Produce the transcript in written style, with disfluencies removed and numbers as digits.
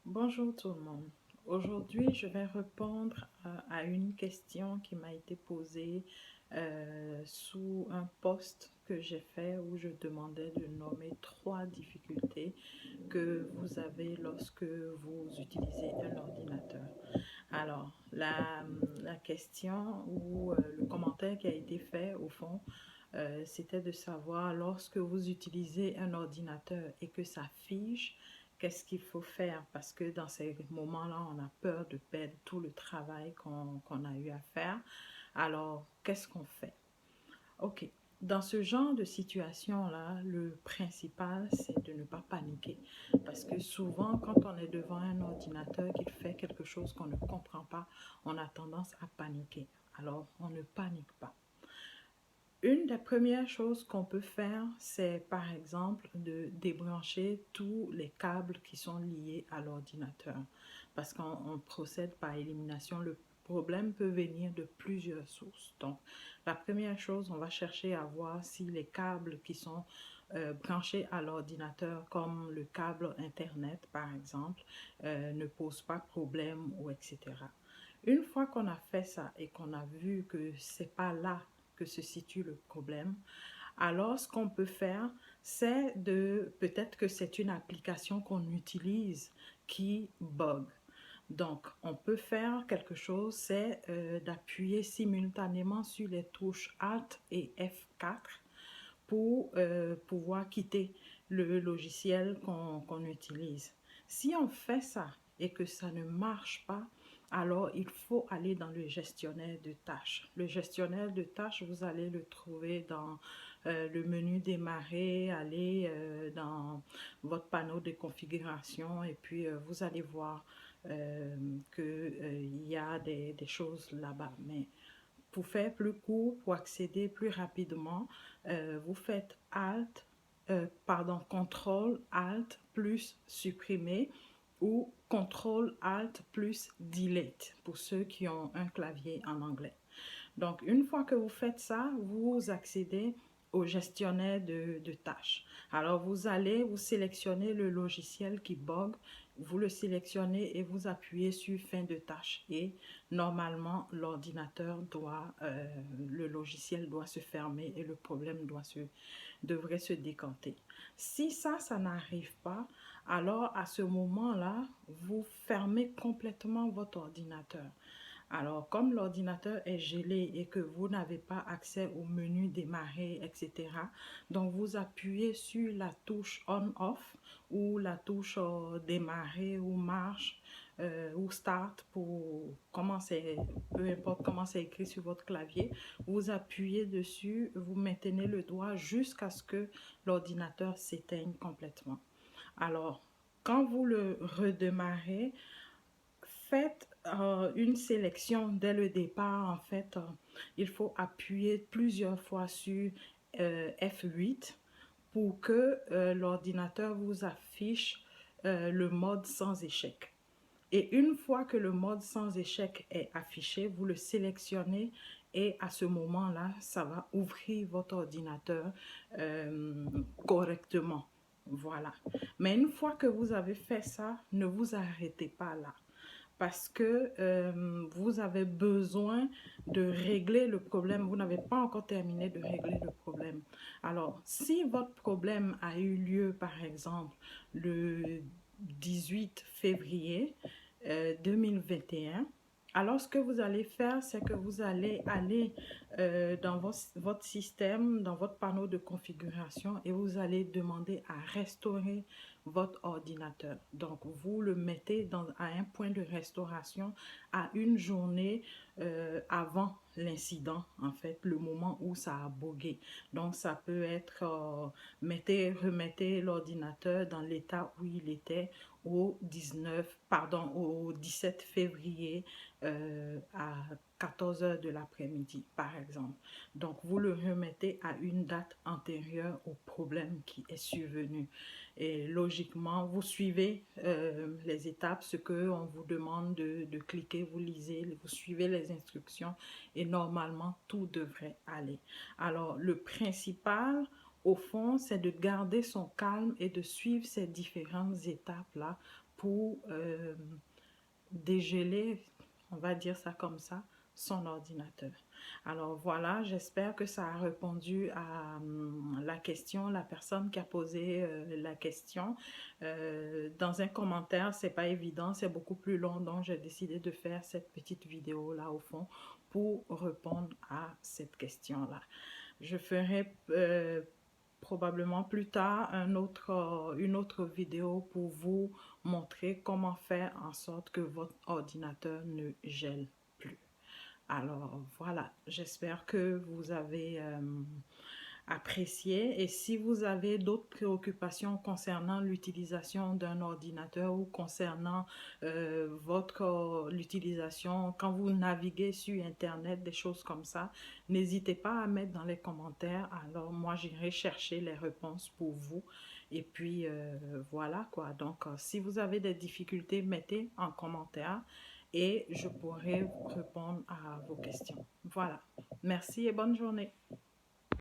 Bonjour tout le monde. Aujourd'hui, je vais répondre à une question qui m'a été posée sous un post que j'ai fait où je demandais de nommer trois difficultés que vous avez lorsque vous utilisez un ordinateur. Alors, la question ou le commentaire qui a été fait au fond, c'était de savoir lorsque vous utilisez un ordinateur et que ça fige, qu'est-ce qu'il faut faire? Parce que dans ces moments-là, on a peur de perdre tout le travail qu'on a eu à faire. Alors, qu'est-ce qu'on fait? Ok. Dans ce genre de situation-là, le principal, c'est de ne pas paniquer. Parce que souvent, quand on est devant un ordinateur qui fait quelque chose qu'on ne comprend pas, on a tendance à paniquer. Alors, on ne panique pas. Une des premières choses qu'on peut faire, c'est par exemple de débrancher tous les câbles qui sont liés à l'ordinateur. Parce qu'on procède par élimination. Le problème peut venir de plusieurs sources. Donc, la première chose, on va chercher à voir si les câbles qui sont branchés à l'ordinateur, comme le câble Internet par exemple, ne posent pas problème ou etc. Une fois qu'on a fait ça et qu'on a vu que c'est pas là que se situe le problème, alors ce qu'on peut faire, c'est peut-être que c'est une application qu'on utilise qui bug. Donc, on peut faire quelque chose, c'est d'appuyer simultanément sur les touches Alt et F4 pour pouvoir quitter le logiciel qu'on utilise. Si on fait ça et que ça ne marche pas, alors il faut aller dans le gestionnaire de tâches. Le gestionnaire de tâches, vous allez le trouver dans le menu démarrer, aller dans votre panneau de configuration et puis vous allez voir qu'il y a des choses là-bas. Mais pour faire plus court, pour accéder plus rapidement, vous faites CTRL Alt plus supprimer ou CTRL Alt plus delete pour ceux qui ont un clavier en anglais. Donc, une fois que vous faites ça, vous accédez au gestionnaire de tâches. Alors, vous allez, vous sélectionnez le logiciel qui bug, vous le sélectionnez et vous appuyez sur fin de tâche. Et normalement, le logiciel doit se fermer et le problème devrait se décanter. Si ça n'arrive pas, alors à ce moment-là, vous fermez complètement votre ordinateur. Alors, comme l'ordinateur est gelé et que vous n'avez pas accès au menu démarrer, etc., donc vous appuyez sur la touche on-off ou la touche démarrer ou marche ou start pour commencer, peu importe comment c'est écrit sur votre clavier, vous appuyez dessus, vous maintenez le doigt jusqu'à ce que l'ordinateur s'éteigne complètement. Alors, quand vous le redémarrez, faites une sélection dès le départ. En fait, il faut appuyer plusieurs fois sur F8 pour que l'ordinateur vous affiche le mode sans échec. Et une fois que le mode sans échec est affiché, vous le sélectionnez et à ce moment-là, ça va ouvrir votre ordinateur correctement. Voilà. Mais une fois que vous avez fait ça, ne vous arrêtez pas là parce que vous avez besoin de régler le problème. Vous n'avez pas encore terminé de régler le problème. Alors, si votre problème a eu lieu, par exemple, le 18 février 2021, alors ce que vous allez faire, c'est que vous allez aller dans votre système, dans votre panneau de configuration et vous allez demander à restaurer votre ordinateur. Donc, vous le mettez à un point de restauration à une journée avant l'incident, en fait, le moment où ça a bogué. Donc, ça peut être, remettez l'ordinateur dans l'état où il était au 17 février à 14 heures de l'après-midi, par exemple. Donc, vous le remettez à une date antérieure au problème qui est survenu. Et logiquement, vous suivez les étapes, ce qu'on vous demande de cliquer, vous lisez, vous suivez les instructions et normalement, tout devrait aller. Alors, le principal, au fond, c'est de garder son calme et de suivre ces différentes étapes-là pour dégeler, on va dire ça comme ça, son ordinateur. Alors voilà, j'espère que ça a répondu à la question, la personne qui a posé la question. Dans un commentaire, c'est pas évident, c'est beaucoup plus long, donc j'ai décidé de faire cette petite vidéo là au fond pour répondre à cette question-là. Je ferai probablement plus tard une autre vidéo pour vous montrer comment faire en sorte que votre ordinateur ne gèle plus. Alors voilà, j'espère que vous avez apprécié, et si vous avez d'autres préoccupations concernant l'utilisation d'un ordinateur ou concernant l'utilisation quand vous naviguez sur internet, des choses comme ça, n'hésitez pas à mettre dans les commentaires. Alors moi j'irai chercher les réponses pour vous, et puis voilà quoi. Donc si vous avez des difficultés, mettez en commentaire et je pourrai répondre à vos questions. Voilà, merci et bonne journée.